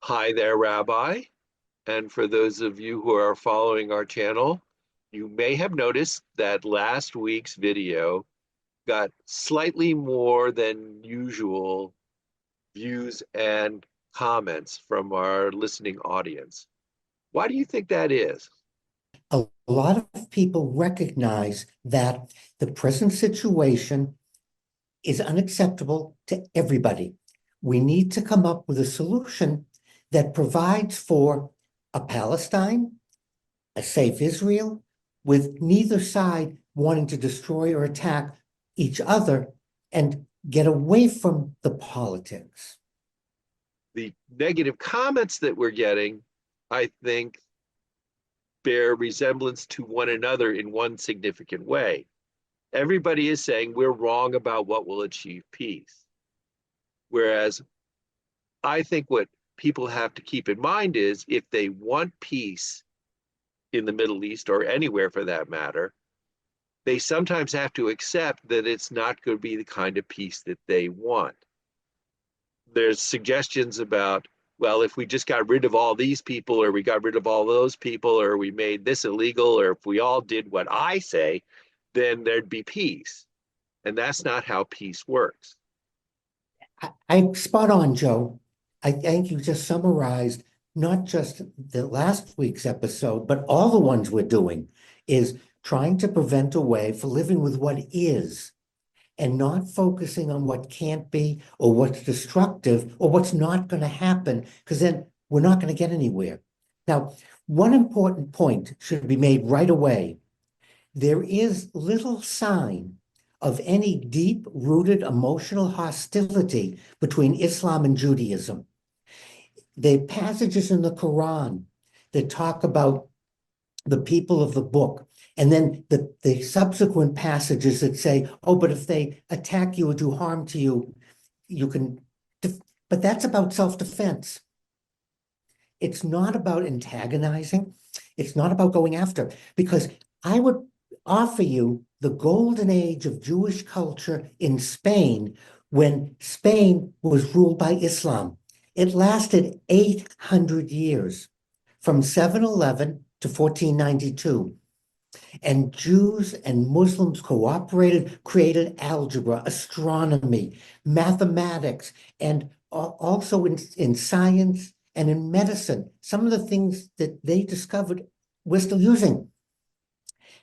Hi there, Rabbi. And for those of you who are following our channel, you may have noticed that last week's video got slightly more than usual views and comments from our listening audience. Why do you think that is? A lot of people recognize that the present situation is unacceptable to everybody. We need to come up with a solution that provides for a Palestine, a safe Israel, with neither side wanting to destroy or attack each other and get away from the politics. The negative comments that we're getting, I think, bear resemblance to one another in one significant way. Everybody is saying we're wrong about what will achieve peace. Whereas I think what people have to keep in mind is if they want peace in the Middle East or anywhere for that matter, they sometimes have to accept that it's not going to be the kind of peace that they want. There's suggestions about, well, if we just got rid of all these people, or we got rid of all those people, or we made this illegal, or if we all did what I say, then there'd be peace. And that's not how peace works. I'm spot on, Joe. I think you just summarized not just the last week's episode, but all the ones we're doing is trying to prevent a way for living with what is and not focusing on what can't be or what's destructive or what's not going to happen, because then we're not going to get anywhere. Now, one important point should be made right away. There is little sign of any deep-rooted emotional hostility between Islam and Judaism. The passages in the Quran that talk about the people of the book, and then the subsequent passages that say, oh, but if they attack you or do harm to you, you can, but that's about self-defense. It's not about antagonizing. It's not about going after, because I would offer you the golden age of Jewish culture in Spain when Spain was ruled by Islam. It lasted 800 years, from 711 to 1492. And Jews and Muslims cooperated, created algebra, astronomy, mathematics, and also in science and in medicine. Some of the things that they discovered we're still using.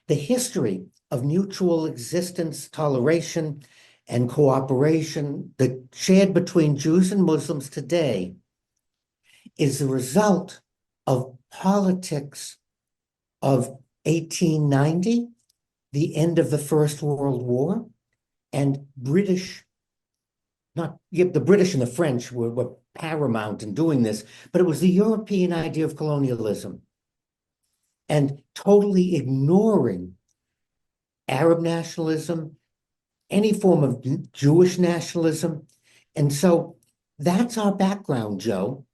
The history of mutual existence, toleration, and cooperation that shared between Jews and Muslims today is the result of politics of 1890, the end of the First World War, and the British and the French were paramount in doing this, but it was the European idea of colonialism and totally ignoring Arab nationalism, any form of Jewish nationalism. And so that's our background, Joe.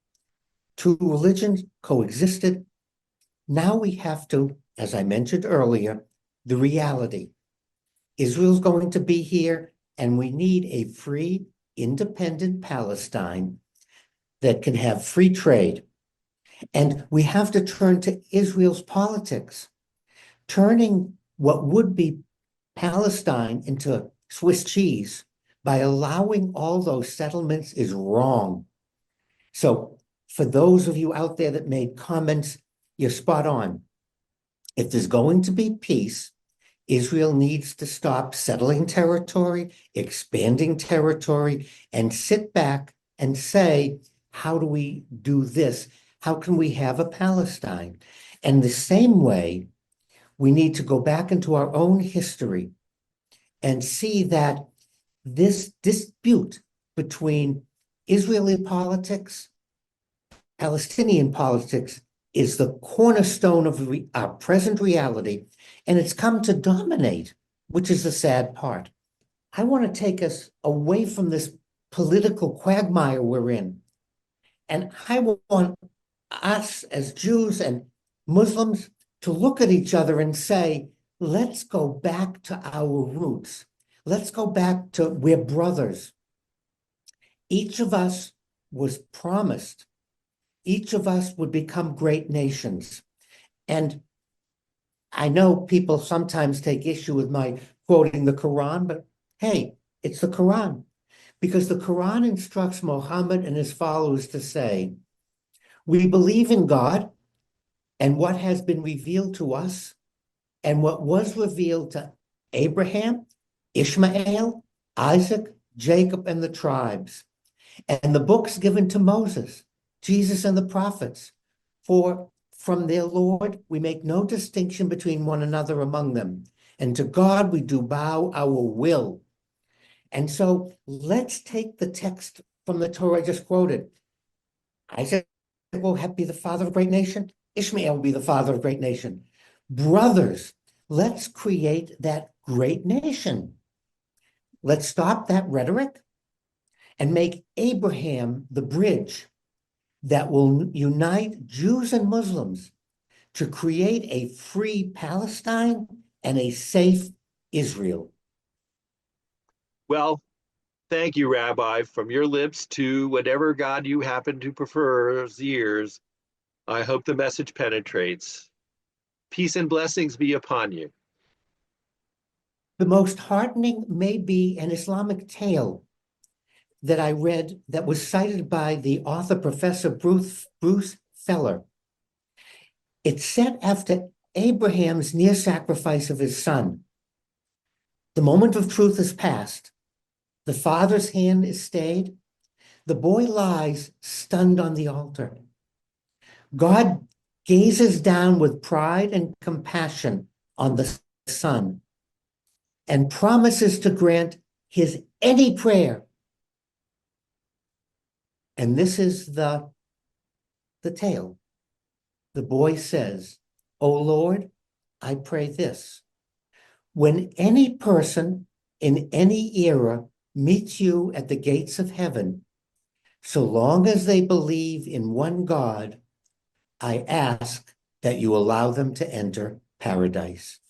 Two religions coexisted. Now we have to, as I mentioned earlier, the reality. Israel's going to be here, and we need a free, independent Palestine that can have free trade. And we have to turn to Israel's politics. Turning what would be Palestine into Swiss cheese by allowing all those settlements is wrong. So for those of you out there that made comments, you're spot on. If there's going to be peace, Israel needs to stop settling territory, expanding territory, and sit back and say, how do we do this? How can we have a Palestine? And the same way, we need to go back into our own history and see that this dispute between Israeli politics, Palestinian politics, is the cornerstone of our present reality, and it's come to dominate, which is the sad part. I want to take us away from this political quagmire we're in, and I want us as Jews and Muslims to look at each other and say, let's go back to our roots. Let's go back to we're brothers. Each of us was promised each of us would become great nations. And I know people sometimes take issue with my quoting the Quran, but hey, it's the Quran. Because the Quran instructs Muhammad and his followers to say, we believe in God and what has been revealed to us and what was revealed to Abraham, Ishmael, Isaac, Jacob, and the tribes, and the books given to Moses, Jesus, and the prophets. For from their Lord we make no distinction between one another among them, and to God we do bow our will. And so let's take the text from the Torah I just quoted. Isaac will be the father of a great nation. Ishmael will be the father of a great nation. Brothers, let's create that great nation. Let's stop that rhetoric and make Abraham the bridge that will unite Jews and Muslims to create a free Palestine and a safe Israel. Well, thank you, Rabbi. From your lips to whatever God you happen to prefer's ears, I hope the message penetrates. Peace and blessings be upon you. The most heartening may be an Islamic tale that I read that was cited by the author, Professor Bruce Feller. It's set after Abraham's near sacrifice of his son. The moment of truth is past. The father's hand is stayed. The boy lies stunned on the altar. God gazes down with pride and compassion on the son and promises to grant his any prayer. And this is the tale. The boy says, "O Lord, I pray this. When any person in any era meets you at the gates of heaven, so long as they believe in one God, I ask that you allow them to enter paradise."